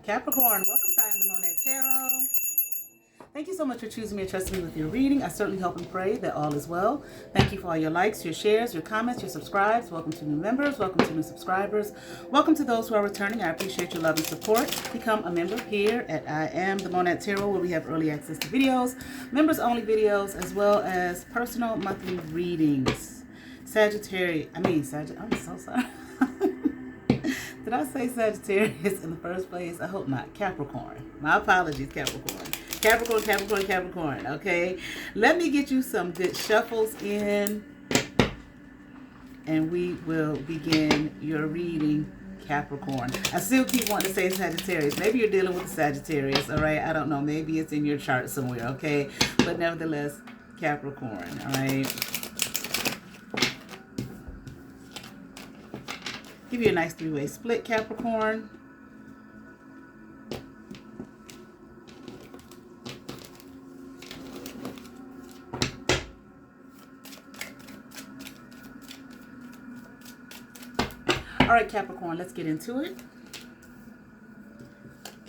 Capricorn, welcome to I Am the Monad Tarot. Thank you so much for choosing me and trusting me with your reading. I certainly hope and pray that all is well. Thank you for all your likes, your shares, your comments, your subscribes. Welcome to new members. Welcome to new subscribers. Welcome to those who are returning. I appreciate your love and support. Become a member here at I Am the Monad Tarot, where we have early access to videos, members only videos, as well as personal monthly readings. Sagittarius, I'm so sorry. Did I say Sagittarius in the first place? I hope not. Capricorn. My apologies, Capricorn. Capricorn. Okay. Let me get you some good shuffles in, and we will begin your reading, Capricorn. I still keep wanting to say Sagittarius. Maybe you're dealing with the Sagittarius, all right? I don't know. Maybe it's in your chart somewhere, okay? But nevertheless, Capricorn, all right? Give you a nice three-way split, Capricorn. All right, Capricorn, let's get into it.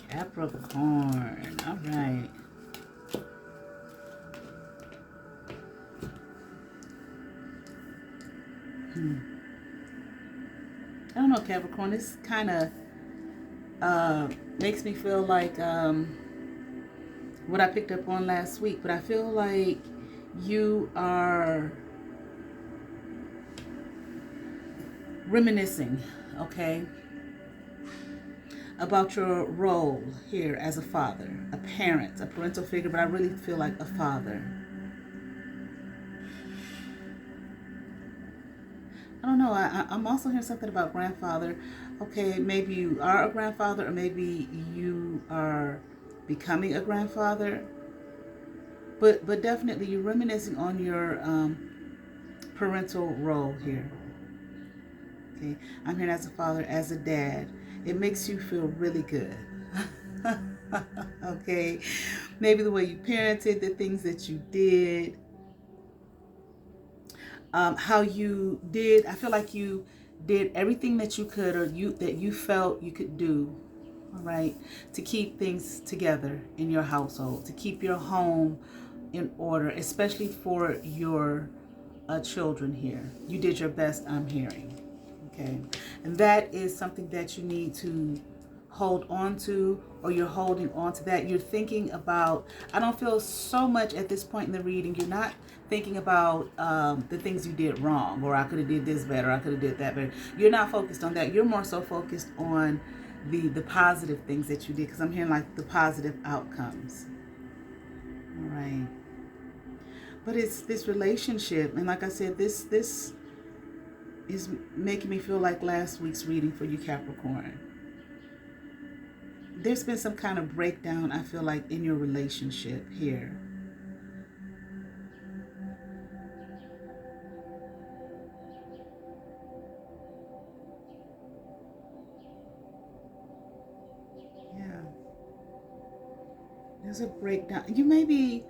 Capricorn, all right. I don't know, Capricorn, this kind of makes me feel like what I picked up on last week, but I feel like you are reminiscing, okay, about your role here as a father, a parent, a parental figure, but I really feel like a father. I don't know. I'm also hearing something about grandfather. Okay, maybe you are a grandfather, or maybe you are becoming a grandfather. But definitely you're reminiscing on your parental role here. Okay, I'm here as a father, as a dad. It makes you feel really good. Okay, maybe the way you parented, the things that you did. How you did, I feel like you did everything that you could, or that you felt you could do, all right, to keep things together in your household, to keep your home in order, especially for your children here. You did your best, I'm hearing, okay? And that is something that you need to hold on to, or you're holding on to that. You're thinking about, I don't feel so much at this point in the reading, you're not thinking about the things you did wrong, or I could have did this better, I could have did that better. You're not focused on that. You're more so focused on the positive things that you did, because I'm hearing like the positive outcomes. All right. But it's this relationship, and like I said, this is making me feel like last week's reading for you, Capricorn. There's been some kind of breakdown, I feel like, in your relationship here. Yeah. There's a breakdown. You may be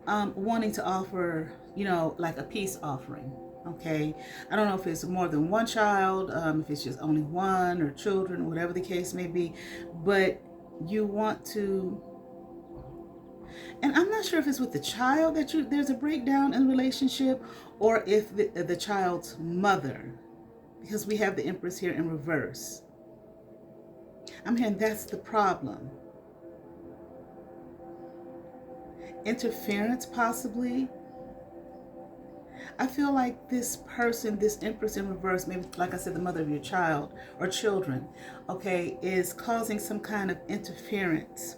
wanting to offer, like a peace offering. Okay, I don't know if it's more than one child, if it's just only one, or children, whatever the case may be, but you want to, and I'm not sure if it's with the child that there's a breakdown in the relationship, or if the child's mother, because we have the Empress here in reverse. I'm hearing that's the problem. Interference, possibly. I feel like this person, this Empress in reverse, maybe like I said, the mother of your child or children, okay, is causing some kind of interference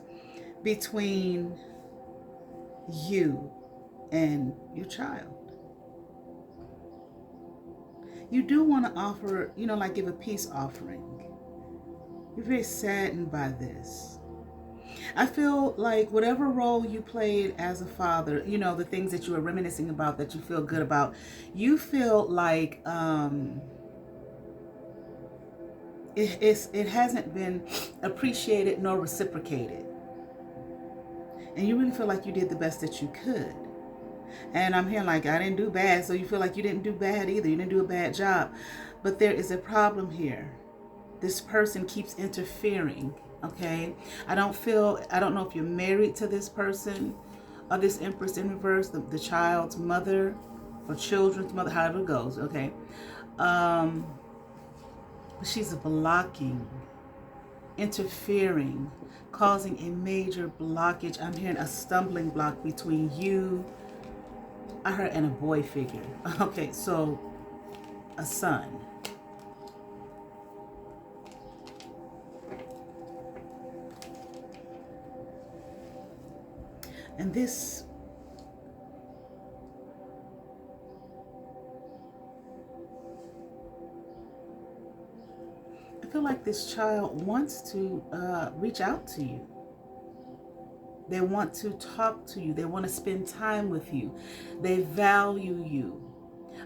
between you and your child. You do want to offer, like give a peace offering. You're very saddened by this. I feel like whatever role you played as a father, the things that you were reminiscing about that you feel good about, you feel like it hasn't been appreciated nor reciprocated. And you really feel like you did the best that you could. And I'm hearing like, I didn't do bad, so you feel like you didn't do bad either. You didn't do a bad job. But there is a problem here. This person keeps interfering Okay, I don't know if you're married to this person or this Empress in reverse, the child's mother or children's mother, however it goes. Okay, but she's blocking, interfering, causing a major blockage. I'm hearing a stumbling block between you, I heard, and a boy figure. Okay, so a son. And this, I feel like this child wants to reach out to you. They want to talk to you. They want to spend time with you. They value you.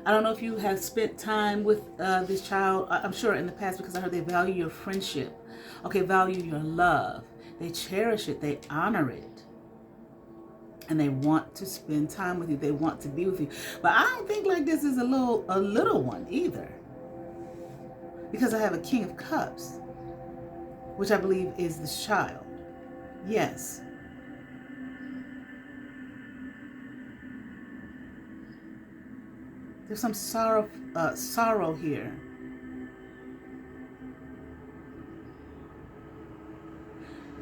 I don't know if you have spent time with this child. I'm sure in the past, because I heard they value your friendship. Okay, value your love. They cherish it. They honor it. And they want to spend time with you. They want to be with you. But I don't think like this is a little one either. Because I have a King of Cups, which I believe is this child. Yes. There's some sorrow here.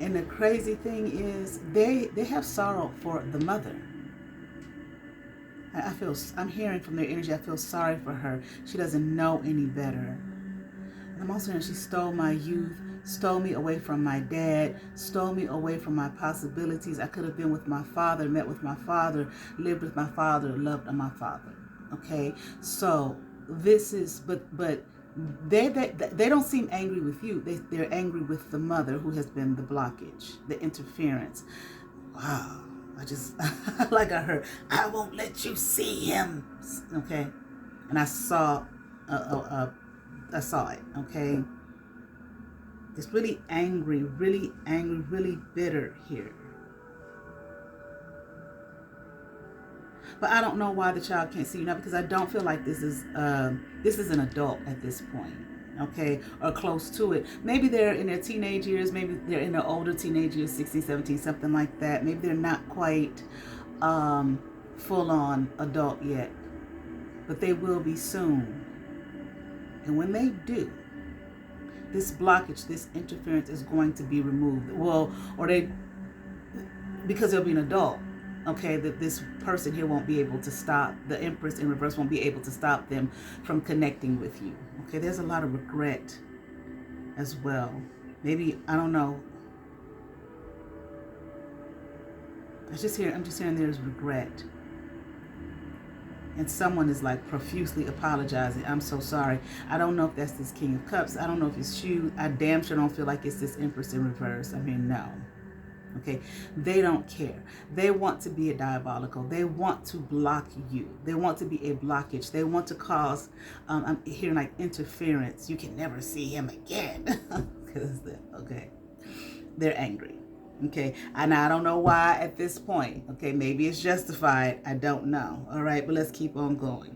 And the crazy thing is, they have sorrow for the mother. I'm hearing from their energy, I feel sorry for her. She doesn't know any better. And I'm also hearing she stole my youth, stole me away from my dad, stole me away from my possibilities. I could have been with my father, met with my father, lived with my father, loved my father. Okay, so this is, but they don't seem angry with you. They're angry with the mother, who has been the blockage, the interference. Wow, I just like I heard, I won't let you see him. Okay, and I saw it. Okay, it's really angry, really bitter here. But I don't know why the child can't see you now, because I don't feel like this is an adult at this point, okay, or close to it. Maybe they're in their teenage years, maybe they're in their older teenage years, 16, 17, something like that. Maybe they're not quite full-on adult yet, but they will be soon. And when they do, this blockage, this interference is going to be removed. Well, because they'll be an adult. Okay, that this person here won't be able to stop, the Empress in reverse won't be able to stop them from connecting with you. Okay, there's a lot of regret as well. Maybe, I don't know. I'm just hearing there's regret. And someone is like profusely apologizing. I'm so sorry. I don't know if that's this King of Cups. I don't know if it's you. I damn sure don't feel like it's this Empress in reverse. I mean, no. Okay, they don't care. They want to be a diabolical. They want to block you. They want to be a blockage. They want to cause, I'm hearing like interference. You can never see him again. Okay, they're angry. Okay, and I don't know why at this point. Okay, maybe it's justified. I don't know. All right, but let's keep on going.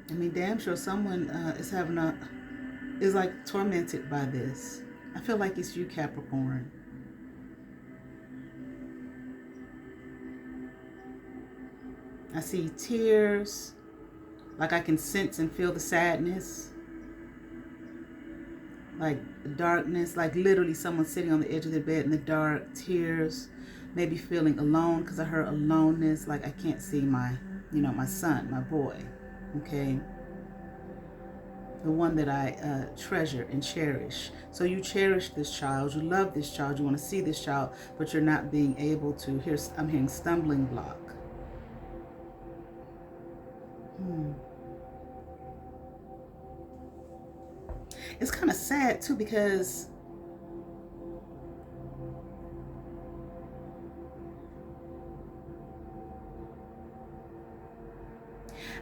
I mean, damn sure someone is like tormented by this. I feel like it's you, Capricorn. I see tears, like I can sense and feel the sadness, like darkness, like literally someone sitting on the edge of their bed in the dark, tears, maybe feeling alone, because I heard aloneness, like I can't see my son, my boy, okay? The one that I treasure and cherish. So you cherish this child, you love this child, you want to see this child, but you're not being able to. I'm hearing stumbling block. It's kind of sad too, because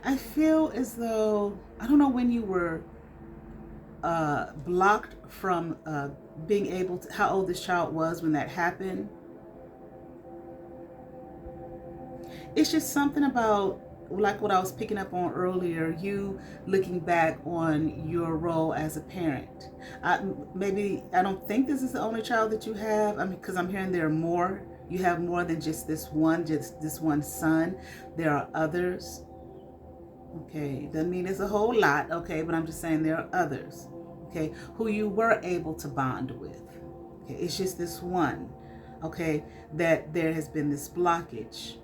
I feel as though, I don't know when you were blocked from being able to, how old this child was when that happened. It's just something about, like what I was picking up on earlier, you looking back on your role as a parent. Maybe, I don't think this is the only child that you have. I mean, because I'm hearing there are more. You have more than just this one son. There are others. Okay, doesn't mean it's a whole lot. Okay, but I'm just saying there are others. Okay, who you were able to bond with. Okay, it's just this one. Okay, that there has been this blockage.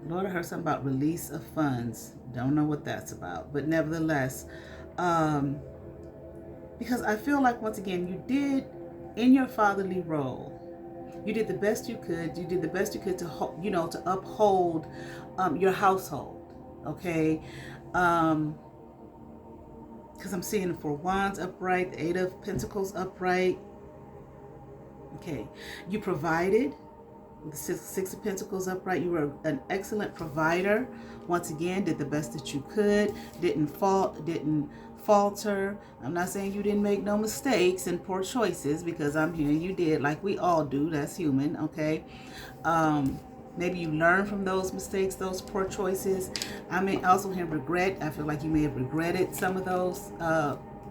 Lord, I heard something about release of funds. Don't know what that's about, but nevertheless, because I feel like, once again, you did, in your fatherly role, you did the best you could. You did the best you could to, to uphold your household. Okay, because I'm seeing the Four Wands upright, the Eight of Pentacles upright. Okay, you provided. The Six of Pentacles upright. You were an excellent provider. Once again, did the best that you could. Didn't falter. I'm not saying you didn't make no mistakes and poor choices, because I'm hearing you did, like we all do. That's human. Okay. Maybe you learn from those mistakes, those poor choices. I may also hear regret. I feel like you may have regretted some of those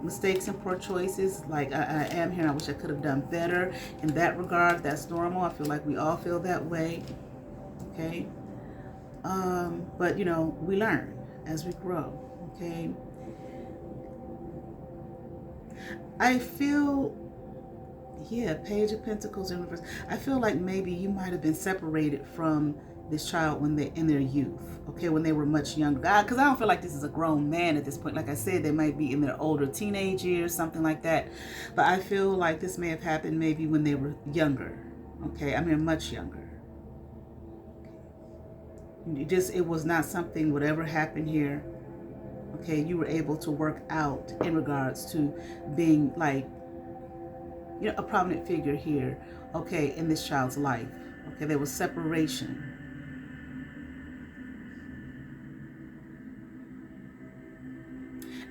mistakes and poor choices. Like I am here, I wish I could have done better in that regard. That's normal. I feel like we all feel that way. Okay. But we learn as we grow. Okay. I feel, yeah, Page of Pentacles in reverse. I feel like maybe you might have been separated from this child when they in their youth, okay, when they were much younger. Because I don't feel like this is a grown man at this point. Like I said, they might be in their older teenage years, something like that. But I feel like this may have happened maybe when they were younger. Okay, I mean much younger. It was not something, whatever happened here. Okay, you were able to work out in regards to being like, a prominent figure here. Okay, in this child's life. Okay, there was separation.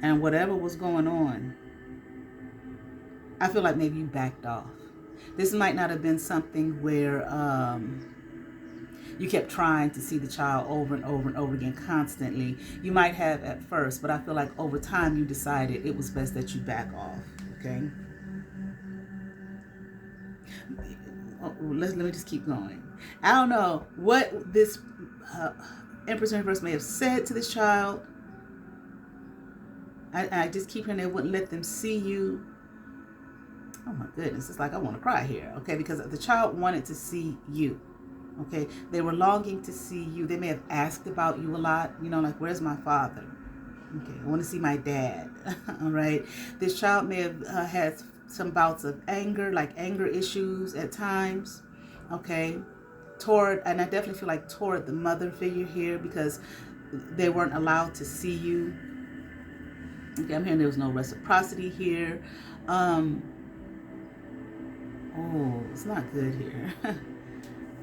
And whatever was going on, I feel like maybe you backed off. This might not have been something where you kept trying to see the child over and over and over again constantly. You might have at first, but I feel like over time you decided it was best that you back off. Okay. Let me just keep going. I don't know what this Empress in Reverse may have said to this child. I just keep hearing they wouldn't let them see you. Oh my goodness, it's like I want to cry here. Okay, because the child wanted to see you. Okay, they were longing to see you. They may have asked about you a lot. Like, where's my father? Okay, I want to see my dad. All right, this child may have had some bouts of anger, like anger issues at times. Okay, and I definitely feel like toward the mother figure here, because they weren't allowed to see you. Okay, I'm hearing there was no reciprocity here. Oh, it's not good here.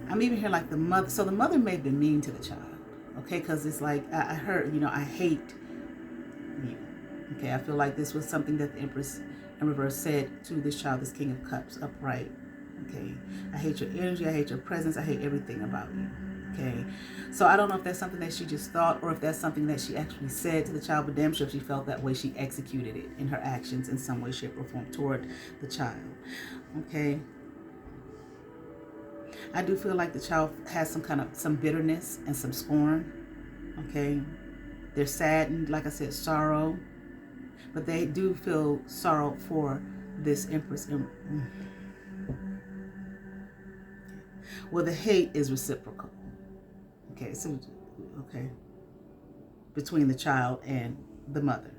I'm even hearing like the mother. So the mother may have been mean to the child. Okay, because it's like, I heard, I hate you. Okay, I feel like this was something that the Empress in Reverse said to this child, this King of Cups upright. Okay, I hate your energy. I hate your presence. I hate everything about you. Okay, so I don't know if that's something that she just thought, or if that's something that she actually said to the child, but damn sure if she felt that way, she executed it in her actions in some way, shape, or form toward the child. Okay, I do feel like the child has some bitterness and some scorn. Okay, they're saddened, like I said, sorrow, but they do feel sorrow for this Empress. Well, the hate is reciprocal. Okay, so between the child and the mother.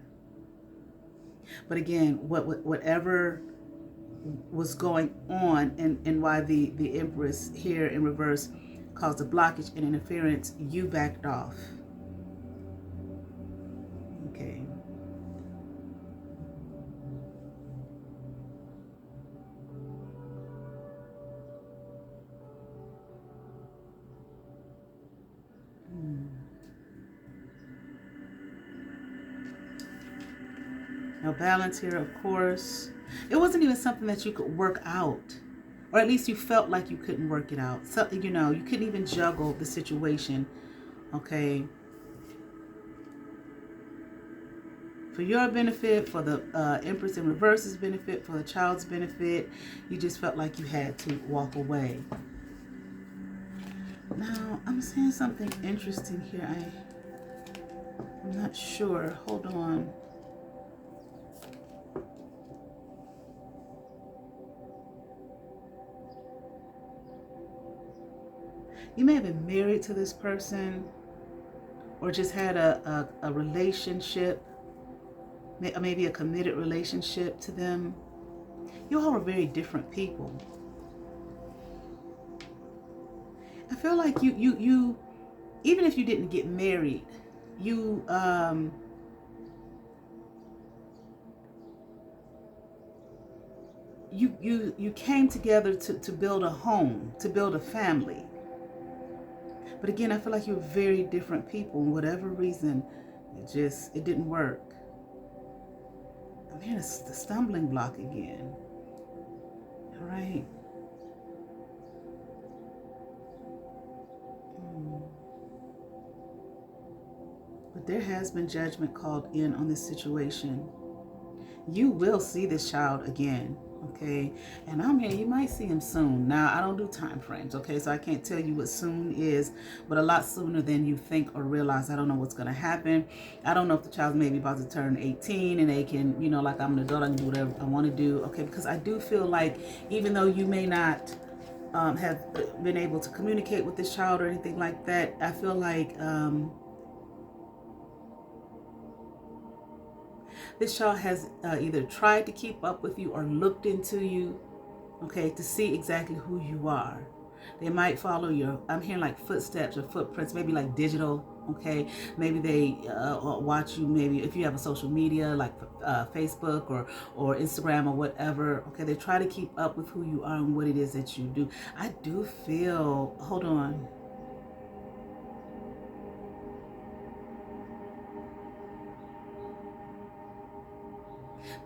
But again, whatever was going on, and why the Empress here in reverse caused a blockage and interference, you backed off. Okay. Now balance here, of course. It wasn't even something that you could work out, or at least you felt like you couldn't work it out. So, you know, you couldn't even juggle the situation, okay? For your benefit, for the Empress in Reverse's benefit, for the child's benefit, you just felt like you had to walk away. Now, I'm seeing something interesting here. I'm not sure. Hold on. You may have been married to this person, or just had a relationship, maybe a committed relationship to them. You all are very different people. I feel like you even if you didn't get married, you you came together to build a home, to build a family. But again, I feel like you're very different people. For whatever reason, it didn't work. I'm hearing the stumbling block again. All right. But there has been judgment called in on this situation. You will see this child again, okay? And I'm here, you might see him soon. Now, I don't do time frames, okay? So I can't tell you what soon is, but a lot sooner than you think or realize. I don't know what's going to happen. I don't know if the child's maybe about to turn 18 and they can, you know, like I'm an adult, I can do whatever I want to do, okay? Because I do feel like even though you may not have been able to communicate with this child or anything like that, I feel like this child has either tried to keep up with you or looked into you, okay, to see exactly who you are. They might follow your, I'm hearing like footsteps or footprints, maybe like digital, okay? Maybe they watch you, maybe if you have a social media like Facebook or Instagram or whatever, okay? They try to keep up with who you are and what it is that you do. I do feel, hold on.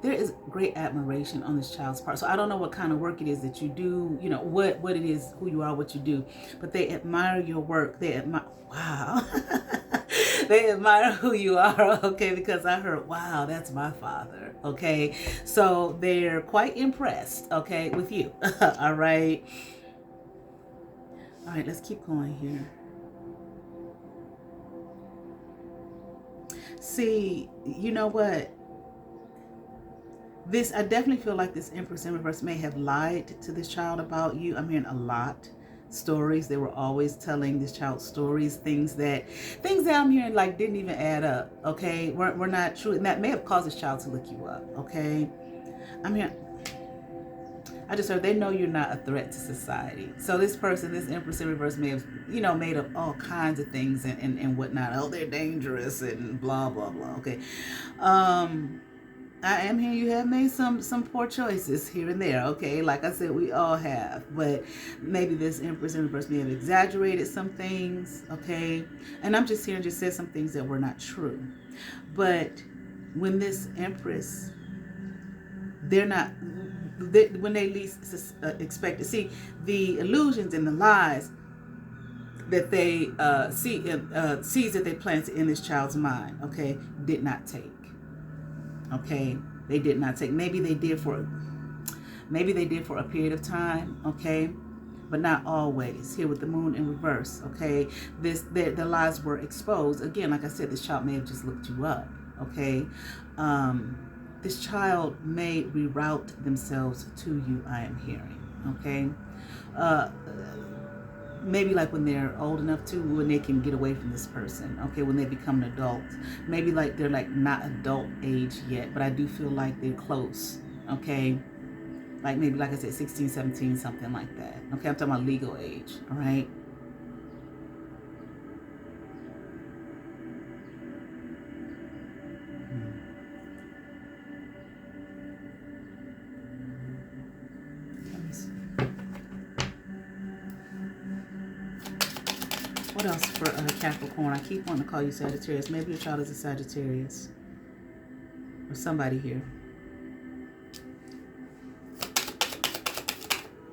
There is great admiration on this child's part. So I don't know what kind of work it is that you do, you know, what it is, who you are, what you do, but they admire your work. They admire, wow. They admire who you are, okay, because I heard, wow, that's my father, okay? So they're quite impressed, okay, with you, all right? All right, let's keep going here. See, you know what? I definitely feel like this Empress in Reverse may have lied to this child about you. I'm hearing a lot. Stories. They were always telling this child stories, things that I'm hearing like didn't even add up, okay? We're not true. And that may have caused this child to look you up, okay? I'm hearing, I just heard they know you're not a threat to society. So this person, this Empress in Reverse may have, you know, made up all kinds of things and whatnot. Oh, they're dangerous and blah, blah, blah, okay? I am here. You have made some poor choices here and there, okay? Like I said, we all have. But maybe this Empress in Reverse may have exaggerated some things, okay? And I'm just here and just said some things that were not true. But when this Empress, when they least expect to see, the illusions and the lies that they seeds that they planted in this child's mind, okay, did not take. Okay, they did not take. Maybe they did for a period of time, okay, but not always. Here with the Moon in reverse, okay, the lies were exposed. Again, like I said, this child may have just looked you up, okay. This child may reroute themselves to you, I am hearing, okay. Maybe like when they're old enough to, when they can get away from this person, okay, when they become an adult. Maybe like they're like not adult age yet, but I do feel like they're close, okay? Like maybe, like I said, 16, 17, something like that. Okay, I'm talking about legal age, all right? What else for Capricorn? I keep wanting to call you Sagittarius. Maybe your child is a Sagittarius. Or somebody here.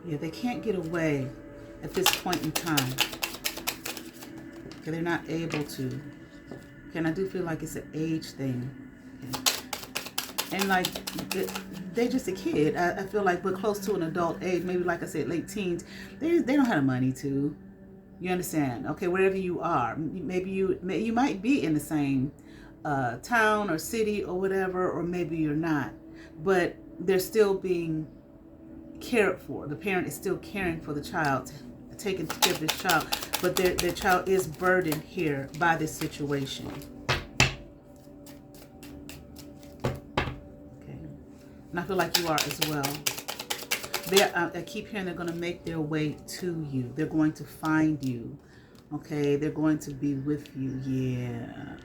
Yeah, they can't get away at this point in time. Okay, they're not able to. Okay, and I do feel like it's an age thing. Okay. And like, they're just a kid. I feel like we're close to an adult age, maybe like I said, late teens. They don't have the money to. You understand? Okay, wherever you are. Maybe you might be in the same town or city or whatever, or maybe you're not. But they're still being cared for. The parent is still caring for the child, taking care of this child, but their child is burdened here by this situation. Okay, and I feel like you are as well. I keep hearing they're going to make their way to you. They're going to find you. Okay, they're going to be with you. Yeah.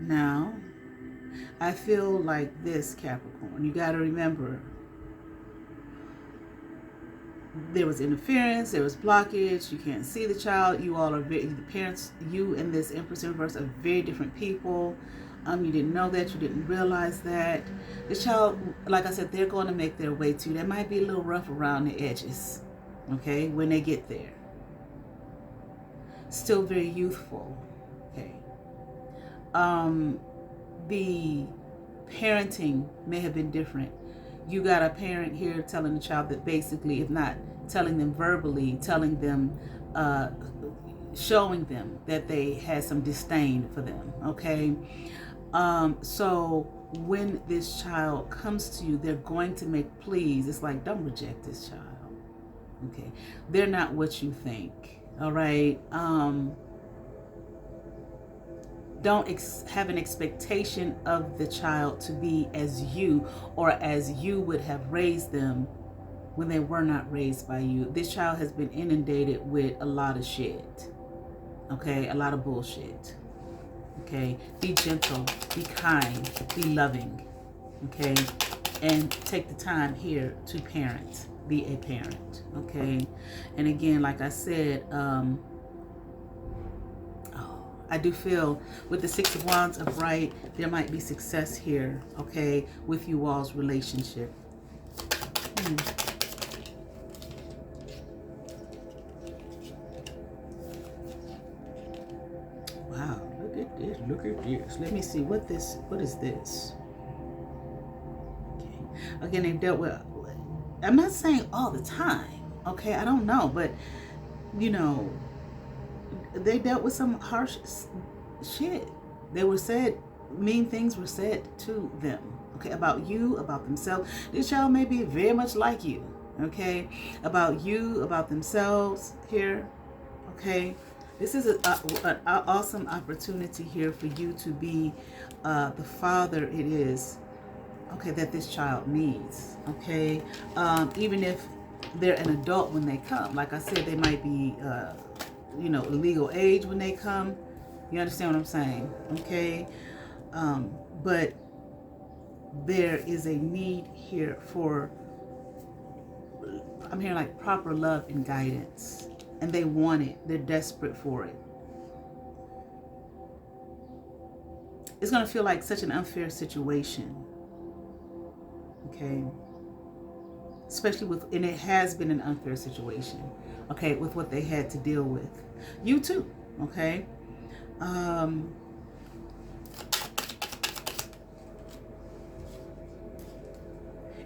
Now, I feel like this, Capricorn. You got to remember, there was interference, there was blockage, you can't see the child, you all are the parents, you and this Empress Universe are very different people. You didn't know that, you didn't realize that. The child, like I said, they're going to make their way to you. They might be a little rough around the edges, okay, when they get there. Still very youthful, okay. The parenting may have been different. You got a parent here telling the child that basically, if not telling them verbally, telling them, showing them that they had some disdain for them, okay? So when this child comes to you, they're going to make pleas. It's like, don't reject this child, okay? They're not what you think, all right? Don't have an expectation of the child to be as you or as you would have raised them when they were not raised by you. This child has been inundated with a lot of shit. Okay, a lot of bullshit. Okay, be gentle, be kind, be loving. Okay, and take the time here to parent. Be a parent. Okay, and again, like I said, I do feel with the Six of Wands upright, there might be success here, okay, with you all's relationship. Wow, look at this, look at this. Let me see, what is this? Okay, again, they've dealt with, I'm not saying all the time, okay, I don't know, but, you know, they dealt with some harsh shit. They were said, mean things were said to them, okay, about you, about themselves. This child may be very much like you, okay, about you, about themselves here, okay. This is an awesome opportunity here for you to be the father it is, okay, that this child needs, okay. Even if they're an adult when they come, like I said, they might be you know, legal age when they come. You understand what I'm saying? Okay. But there is a need here for, I'm hearing like proper love and guidance. And they want it. They're desperate for it. It's going to feel like such an unfair situation. Okay. Especially with, and it has been an unfair situation, okay, with what they had to deal with. You too, okay?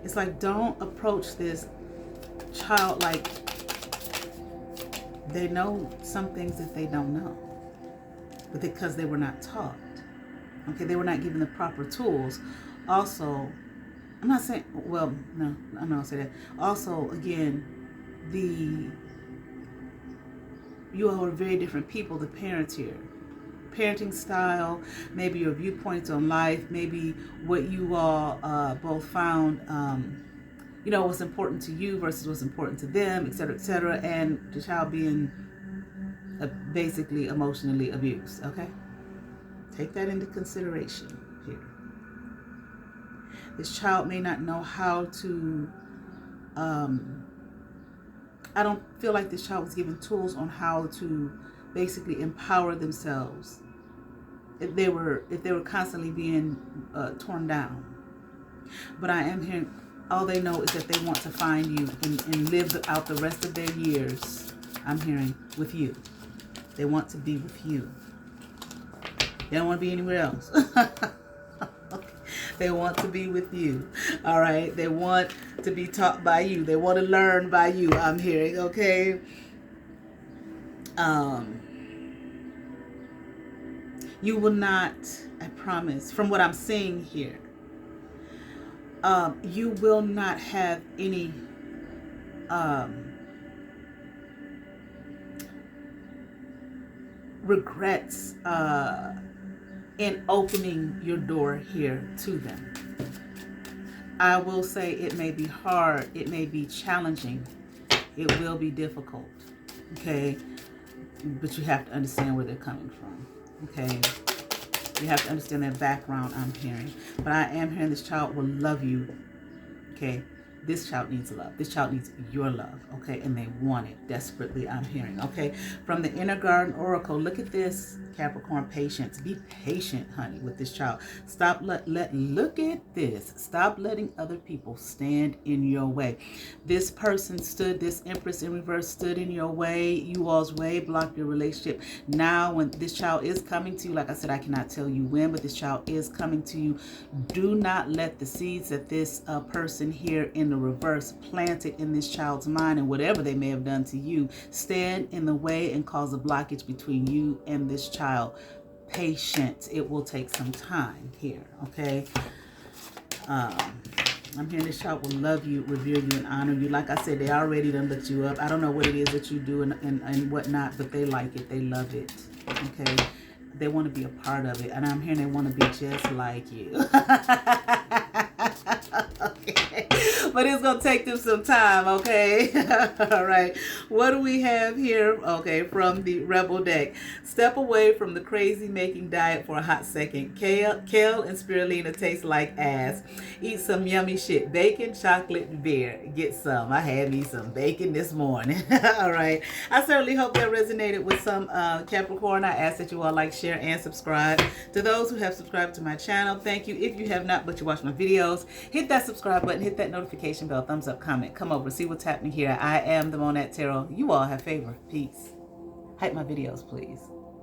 It's like, don't approach this child like they know some things that they don't know, but because they were not taught, okay, they were not given the proper tools. Also, I'm not saying, well, no, I'm not saying that. Also, again, you all are very different people, the parents here. Parenting style, maybe your viewpoints on life, maybe what you all both found, you know, what's important to you versus what's important to them, etc., and the child being basically emotionally abused, okay? Take that into consideration here. This child may not know how to, I don't feel like this child was given tools on how to basically empower themselves if they were constantly being torn down. But I am hearing, all they know is that they want to find you and live out the rest of their years, I'm hearing, with you. They want to be with you. They don't want to be anywhere else. Okay. They want to be with you. All right. They want to be taught by you. They want to learn by you, I'm hearing. Okay. You will not, I promise, from what I'm seeing here, you will not have any regrets in opening your door here to them. I will say it may be hard, it may be challenging, it will be difficult, okay? But you have to understand where they're coming from, okay? You have to understand their background, I'm hearing. But I am hearing this child will love you, okay? This child needs love. This child needs your love, okay? And they want it desperately, I'm hearing, okay? From the Inner Garden Oracle, look at this, Capricorn, patience. Be patient, honey, with this child. Stop, look at this. Stop letting other people stand in your way. This person stood, this Empress in reverse stood in your way, you all's way, blocked your relationship. Now, when this child is coming to you, like I said, I cannot tell you when, but this child is coming to you. Do not let the seeds that this person here in the reverse planted in this child's mind and whatever they may have done to you stand in the way and cause a blockage between you and this child. Patience. It will take some time here, okay? I'm hearing this child will love you, revere you, and honor you. Like I said, they already done looked you up. I don't know what it is that you do and whatnot, but they like it. They love it, okay? They want to be a part of it. And I'm hearing they want to be just like you. Okay. But it's going to take them some time, okay? All right. What do we have here? Okay, from the Rebel deck. Step away from the crazy-making diet for a hot second. Kale and spirulina taste like ass. Eat some yummy shit. Bacon, chocolate, beer. Get some. I had me some bacon this morning. All right. I certainly hope that resonated with some Capricorn. I ask that you all like, share, and subscribe. To those who have subscribed to my channel, thank you. If you have not, but you watch my videos, hit that subscribe button, hit that notification bell, thumbs up, comment, come over, see what's happening here. I am the Monette Tarot. You all have favor. Peace. Hype my videos, please.